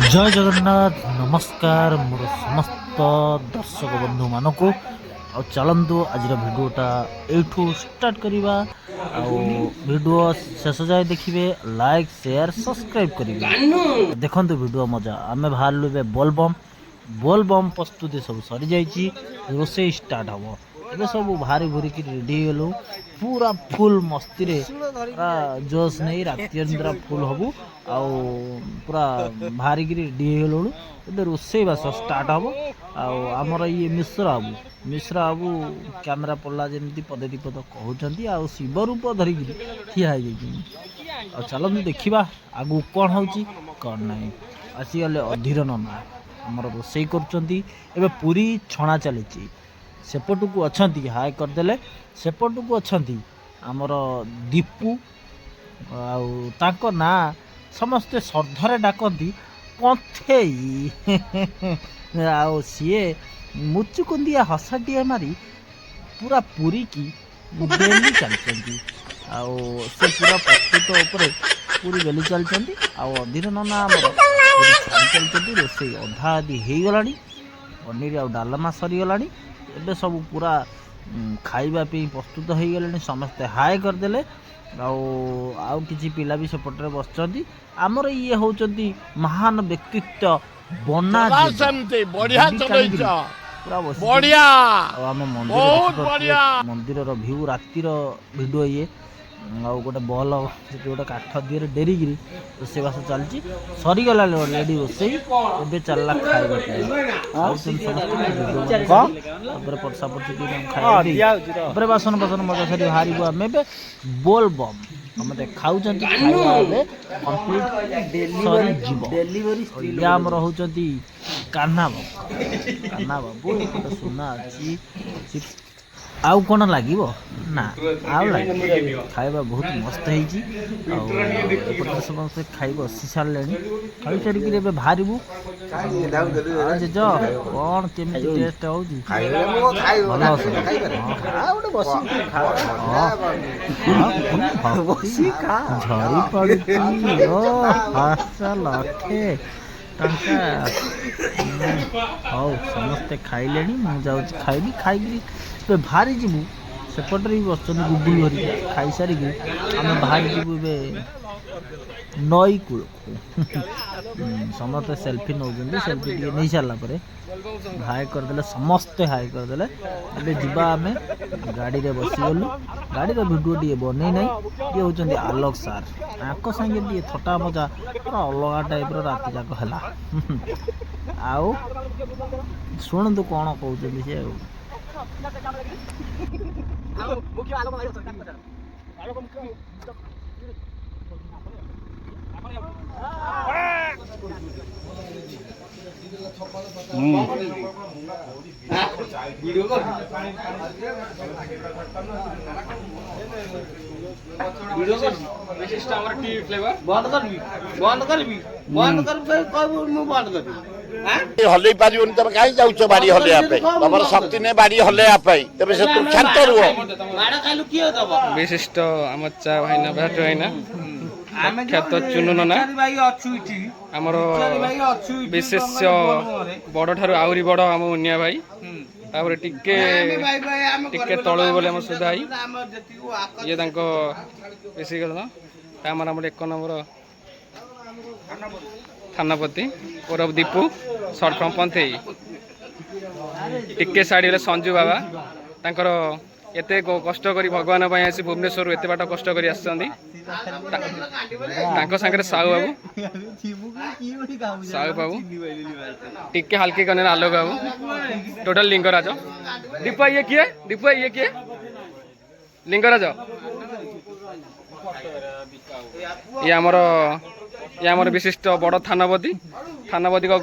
जय जगन्नाथ नमस्कार मोर समस्त दर्शक बंधु मानक आ चलतु आज भिडियोटा एठू स्टार्ट करवा वीडियो शेष जाए देखिए लाइक शेयर सब्सक्राइब करेंगे देखो वीडियो मजा आम बाहर बोलबम प्रस्तुति सब सरी जाइए रोसे स्टार्ट हम ए सब भारी भूरिकी रेडी गलु पूरा फुल मस्ती रे पूरा जोश नहीं राति अंतरा फुल हबु आउ पूरा भारी गिरी रेडी गलु ए रोसे बास स्टार्ट हम आमर ये मिश्र बाबू कैमेरा पड़ला जमी पदे दी पद कहते आ शिव रूप धरिकी ठिया हो चलते देखा आगू कौन हो कौन ना आसीगले अधीर नना आमर रोसे कर पूरी छणा चली सेपटू को अच्छा हाय करदे सेपटू को अच्छा आमर दीपू ना समस्ते श्रद्धारे डाकती पंथेई आ सीए मुचुकुंदिया हसाटिया मारी पूरा पूरी की बेली चलती से पूरा प्रस्तुत उपर पूरी बेली चलती अधीर नना आमर चलती रोसे अधा आदि हो गला पनीर आ डालमा सरीगला एबे सब पूरा खाइबा पे प्रस्तुत हो गले समस्ते हाय करदे आउ किछि पिला भी सेपटे बसचंती आमर ये होचंती महान व्यक्तित्व बना बढ़िया पूरा बढ़िया आम मंदिर व्यू रातिर भिडियो ये गोटे बल गोटे काठ दिए डेरिकी रोसेबास चलती सरीगला रेडी रोसे ए चलला खाଇବା परसा पड़ी खाई बासन बासन मजा सारी हारू आम ए बोल बम समझे खाऊ आम रोचे कान्हा बाबू सुना अच्छी आउ कौन लगे ना आउ लगे खाଇବା बहुत मस्त होपटे समस्त खाई बसी सारे खाई सारिक बाहरबू जेज कौन केमी टेस्ट हो झरी पड़ी लखे हौ समस्ते खाइले मुझे खाइबी खाई बाहरी जीवु सेपटे भी बस गुगुल धरिक खाई सारिक आम बाहरी जीवु नई कूल समस्ते सेल्फी नौ सेल्फी नहीं सारापर हाय करदे समस्ते हाय करदे ए जीवा आम गाड़ी रे बसीगलु गाड़ी भिडियो टे बन ना ये होती आलोक सार आक सागे टे थटा मजा पूरा अलग टाइप राति जाक है आउ शुणु कौन कहते सी विशिष्ट हमर टी फ्लेवर बंद करबी हल्ले पारिबनी तब कहीं जाउछ बाड़ी हल्ले पे तमर शक्ति ने बाड़ी हल्ले पे तबे से तू शांत रुह माडा खालु कियो दब विशिष्ट हम चा भाइना भेट हैना ख्यात चुनुन ना हमर विशेष बड़ ठारू आउरी बड़ हम उनिया भाई तापर टिके तळु बोले हम सुधाई ये तांको बेसी गल तामर हमर एक नंबर थानापति और दीपू सर्ट फ्रॉम पंथेई टिके साड़ी संजू बाबा तांकर एते कष्ट करी भगवान भाई आसी भुवनेश्वर एते बाट कष्ट करी आछंदी तांको संगे साहू बाबू टिके हल्के कने आलोक बाबू टोटल लिंगराज दीपा ये किए लिंगराज ये आमर विशिष्ट बड़ थानापति को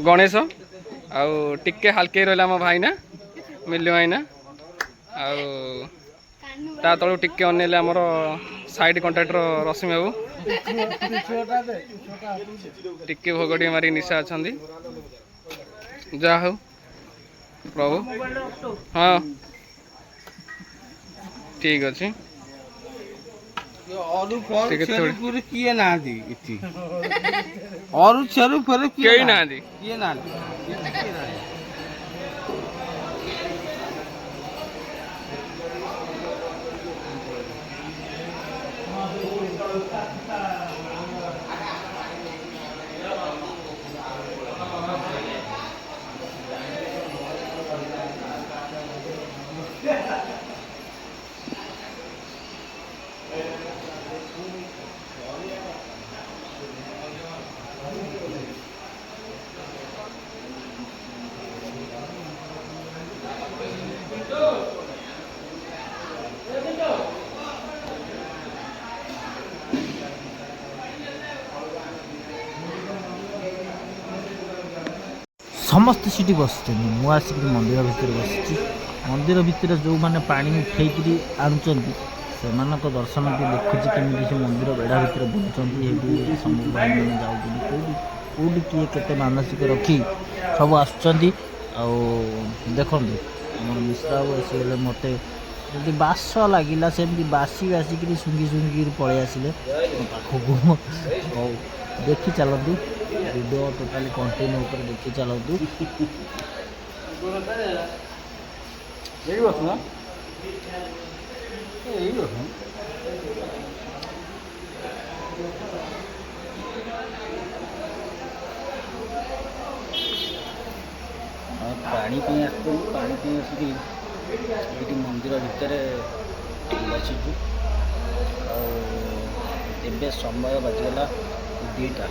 गणेश आउ टिके हल्के रहा आम भाईना मिलु भाईना ता तलू टिके अनेले आमर साइड कंट्राक्टर रश्मि बाबू टिके भोगटी मारी निशा अच्छा जा हो प्रभु हाँ ଠିକ ଅଛି। ଅରୁ ଫରୁ କିଏ ନାହାନ୍ତି ଏଠି ଅରୁ ଛେରୁ ଫେରୁ କେହି ନାହାନ୍ତି। କିଏ ନାହାନ୍ତି। ସମସ୍ତେ ସେଠି ବସିଛନ୍ତି। ମୁଁ ଆସିକି ମନ୍ଦିର ଭିତରେ ବସିଛି। ମନ୍ଦିର ଭିତରେ ଯେଉଁମାନେ ପାଣି ଉଠେଇକିରି ଆଣୁଛନ୍ତି ସେମାନଙ୍କ ଦର୍ଶନ ବି ଦେଖୁଛି କେମିତି ସେ ମନ୍ଦିର ବେଢ଼ା ଭିତରେ ବୁଲୁଛନ୍ତି। ସେଠି ସବୁ ଭାଇମାନେ ଯାଉଛନ୍ତି କେଉଁଠି କିଏ କେତେ ମାନସିକ ରଖି ସବୁ ଆସୁଛନ୍ତି। ଆଉ ଦେଖନ୍ତୁ ଆମର ମିଶ୍ରା ବାବୁ ଆସିଗଲେ। ମୋତେ ଯଦି ବାସ ଲାଗିଲା ସେମିତି ବାସିକିରି ଶୁଙ୍ଗିକିରି ପଳେଇ ଆସିଲେ ମୋ ପାଖକୁ। ହଉ ଦେଖି ଚାଲନ୍ତୁ ଭିଡ଼ିଓ ଟୋଟାଲି କଣ୍ଟିନ୍ୟୁ ଉପରେ ଦେଖି ଚାଲନ୍ତୁ। ପାଣି ପାଇଁ ଆସିଥିଲୁ। ପାଣି ପାଇଁ ଆସିକି ଏଠି ମନ୍ଦିର ଭିତରେ ବସିଛୁ। ଆଉ ଏବେ ସମୟ ବାଜିଗଲା 2ଟା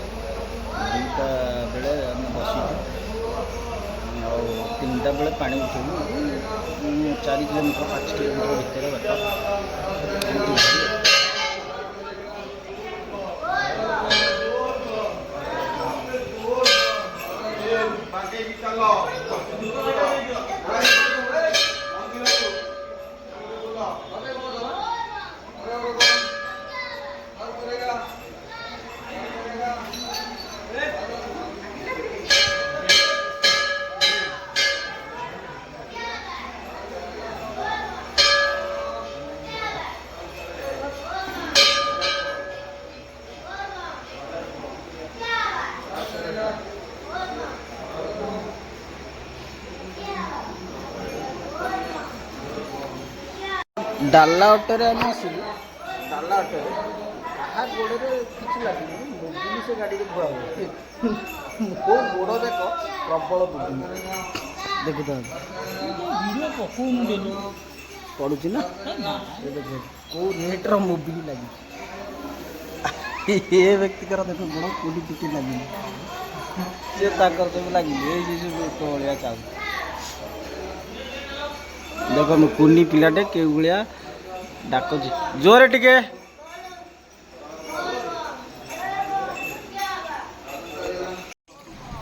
ବେଳେ ଆମେ ବସିଛୁ। ଆଉ 3ଟା ବେଳେ ପାଣି ଉଠେଇବୁ। 4 କିଲୋମିଟର 5 କିଲୋମିଟର ଭିତରେ ବାଟ। ଡାଲା ଅଟୋରେ ଆମେ ଆସିଲୁ। ଡାଲା ଅଟୋରେ କାହା ଗୋଡ଼ରେ କିଛି ଲାଗିନି। ବୁବୁନି ସେ ଗାଡ଼ିରେ ଧୁଆ ହୁଏ। ମୋ ଗୋଡ଼ ଯାକ ପ୍ରବଳ ବୁବୁନି। ଦେଖୁଥାନ୍ତୁ ଭିଡ଼ିଓ ପକଉନି ଡେଲି ପଡ଼ୁଛି ନା। କେଉଁ ରେଟ୍ର ମୋବିଲ ଲାଗିଛି। ଏ ବ୍ୟକ୍ତିଙ୍କର ଦେଖ ଗୋଡ଼ କୋଉଠି କିଛି ଲାଗିନି। ସେ ତାଙ୍କର ସବୁ ଲାଗିଛି। ଏଇ ଯେଉଁ ଭଳିଆ ଚାଉ ଦେଖନ୍ତୁ କୁନି ପିଲାଟେ କେଉଁ ଭଳିଆ ଡାକୁଛି ଜୋରେ ଟିକେ।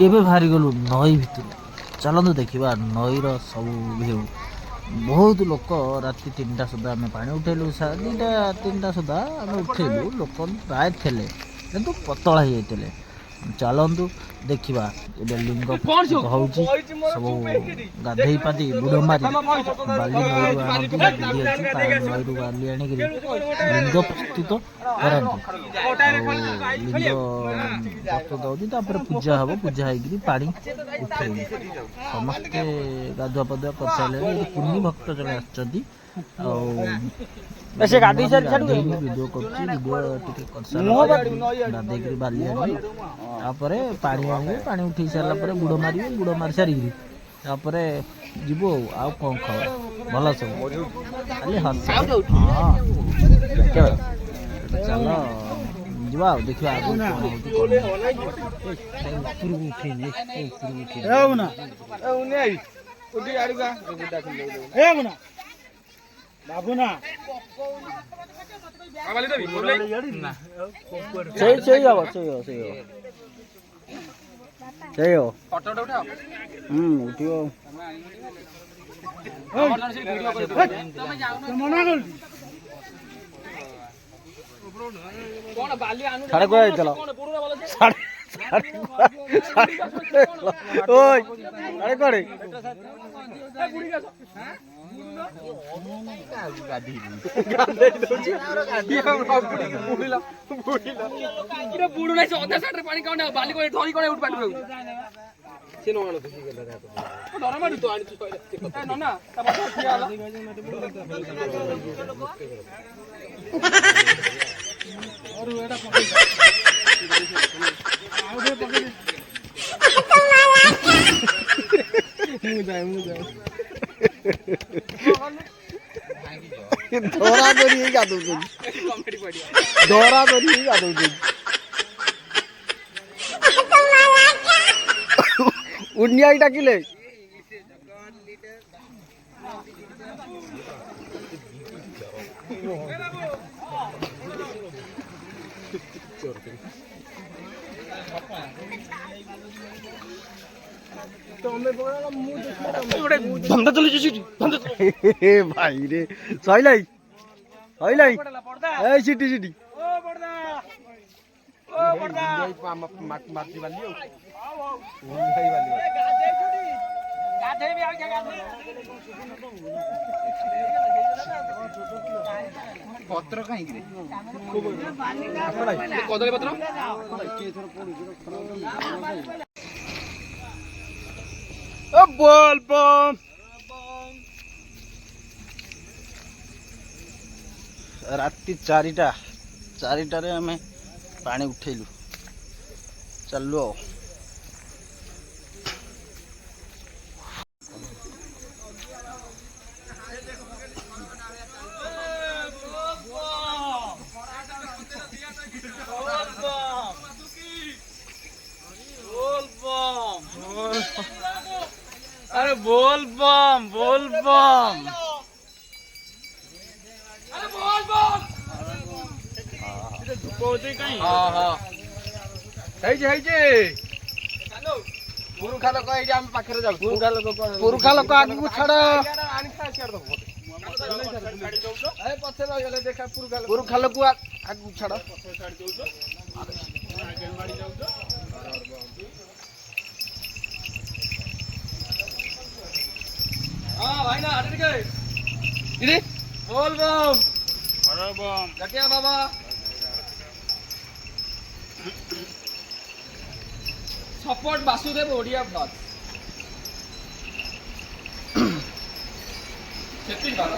ଏବେ ବାହାରିଗଲୁ ନଈ ଭିତରୁ। ଚାଲନ୍ତୁ ଦେଖିବା ନଈର ସବୁ ଭିଉ। ବହୁତ ଲୋକ ରାତି 3ଟା ସୁଦ୍ଧା ଆମେ ପାଣି ଉଠେଇଲୁ। 2ଟା 3ଟା ସୁଦ୍ଧା ଆମେ ଉଠେଇଲୁ। ଲୋକ ପ୍ରାୟ ଥିଲେ କିନ୍ତୁ ପତଳା ହେଇଯାଇଥିଲେ। ଚାଲନ୍ତୁ ଦେଖିବା। ଏବେ ଲିଙ୍ଗ ହେଉଛି ସବୁ ଗାଧେଇ ପାଧି ବୁଡ଼ ମାରି ବାଲି ନଈରୁ ଆଣନ୍ତି। ବିଧି ଅଛି ନଈରୁ ବାଲି ଆଣିକିରି ଲିଙ୍ଗ ପ୍ରସ୍ତୁତ କରନ୍ତି। ଆଉ ଲିଙ୍ଗ ପ୍ରସ୍ତୁତ ହେଉଛି ତାପରେ ପୂଜା ହେବ। ପୂଜା ହେଇକିରି ପାଣି ଉଠେଇବୁ। ସମସ୍ତେ ଗାଧୁଆ ପାଧୁଆ କରିସାରିଲେଣି। ଏଠି କୁନି ଭକ୍ତ ଜଣେ ଆସିଛନ୍ତି। ଆଉ ଗାଧେଇନି ଭିଡ଼ିଓ କରୁଛି। ଭିଡ଼ିଓ ଟିକେ କରିସାରିଲା ଗାଧେଇକିରି ବାଲି ଆଣିବି। ତାପରେ ପାଣି ଆଣିବେ। ପାଣି ଉଠେଇ ସାରିଲା ପରେ ବୁଡ଼ ମାରିବେ। ବୁଡ଼ ମାରି ସାରିକିରି ତାପରେ ଯିବୁ। ଆଉ କ'ଣ ଖବର ଭଲ ସବୁ ଖାଲି ହସ। ହଁ ଚାଲ ଯିବା ଆଉ ଦେଖିବା ଆଗକୁ କ'ଣ ହେଉଛି କ'ଣ ଉପରକୁ ଉଠେଇନି। ବାବୁନା ସେଇ ହବ ଉଠିବ। ସାଢେ କୁଆ ଯାଇଥିଲ? ওই আরে করে ବୁଡୁ ନାହିଁ ସେ ଅଧା ସାଇଡରେ ପାଣି କାଉଁଟା ବାଲି କରି ଧରି କରି ଉଠି ପାଣି ସେ ନ ଆଣୁ ଡର ମାଡୁ ତ ଆଣିଛୁ ନନା ତା ପାଖରେ ଠିଆ ଧରା ଧରି ଗାଧଉଛନ୍ତି ଧରା ଧରି ଗାଧଉଛନ୍ତି ଉନିଆଇ ଡାକିଲେ ଧନ୍ଦା ଚଲେଇଛୁ ସେଠି ଭାଇ ରେ ସଇଲାଇ ସଇଲାଇ এই সিটি সিটি ପତ୍ର କାହିଁକି କଦଳୀ ପତ୍ର बोल बम राति 4टारे आम पानी उठेलु चलु अरे बोल बम बोल बम ପୁରୁଖା ଲୋକ ଏଇଠି ଆମ ପାଖରେ ଯାଉଛୁ पुरुखा लोक आगू छाड़ पुरुखा लोक आगू छाड़ भाई ना हटे के इधर बोल बम जटिया बाबा support Vasudev Odia blog setting बाबा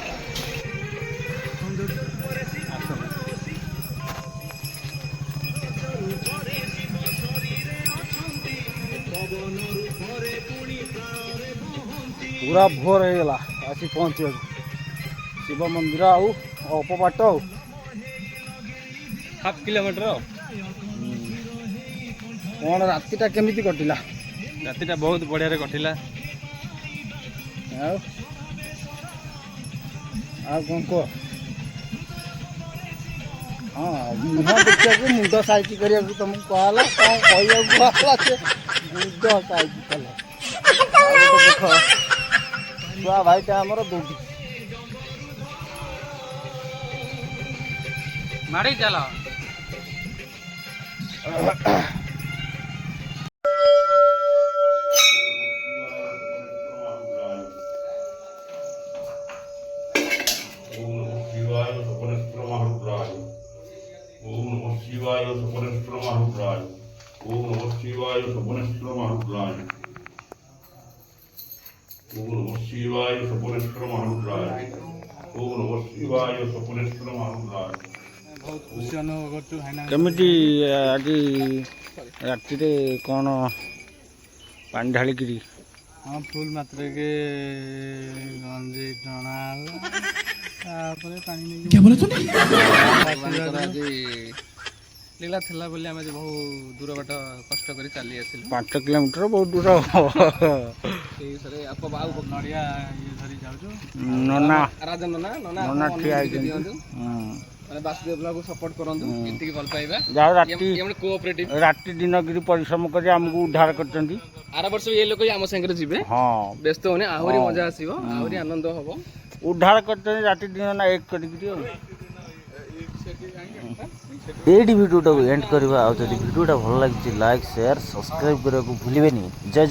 पूरा भोर होगा आसी पहुँचे शिव मंदिर आउ अल्प बाट हाफ किलोमीटर कौन रातिटा केमिति कटिला रातिटा बहुत बढ़िया रे कटिला कौन कह हाँ मुह देखा मुंड साइज करा तुमको कहला कौन कहला से मुंड साइज कला देख छुआ भाईटा आमर दौड़ी मारी चल ओम नमः शिवाय सपनेश्वर महारुद्राय ओम नमः शिवाय सपनेश्वर महारुद्राय ओम नमः शिवाय सपनेश्वर महारुद्राय ओम नमः शिवाय सपनेश्वर महारुद्राय बहुत खुशी अनुभव करछु हैना केमिति आज राति रे कौन पानी ढाली किरी हाँ फुल मात्रा के गंजी टणा तापर पानी नहीं क्या बोला तूने लीला थिला बोली आमे बहु दूर बाट कष्ट करी चली आसिलु 5 किलोमीटर बहुत दूर सेई सरे आप बाऊ नडिया ये धरी जाउछु नना राजन नना नना नना ठिया दियंतु माने वासुदेव ब्लॉग को सपोर्ट करंतु एति की भल पाइबा जा राति हमने कोऑपरेटिव राति दिन गिरी परिश्रम कर हमको उद्धार करचंदी आरा वर्ष ये लोग आम संगे जीवे हां व्यस्त होने आहुरी मजा आसीबो आहुरी आनंद हबो उद्धार करचंदी राति दिन ना एक करी ଏଇଠି ଭିଡ଼ିଓଟାକୁ ଏଣ୍ଡ କରିବା। ଆଉ ଯଦି ଭିଡ଼ିଓଟା ଭଲ ଲାଗିଛି ଲାଇକ୍ ସେୟାର ସବସ୍କ୍ରାଇବ୍ କରିବାକୁ ଭୁଲିବେନି। ଜୟ ଜଗନ୍ନାଥ।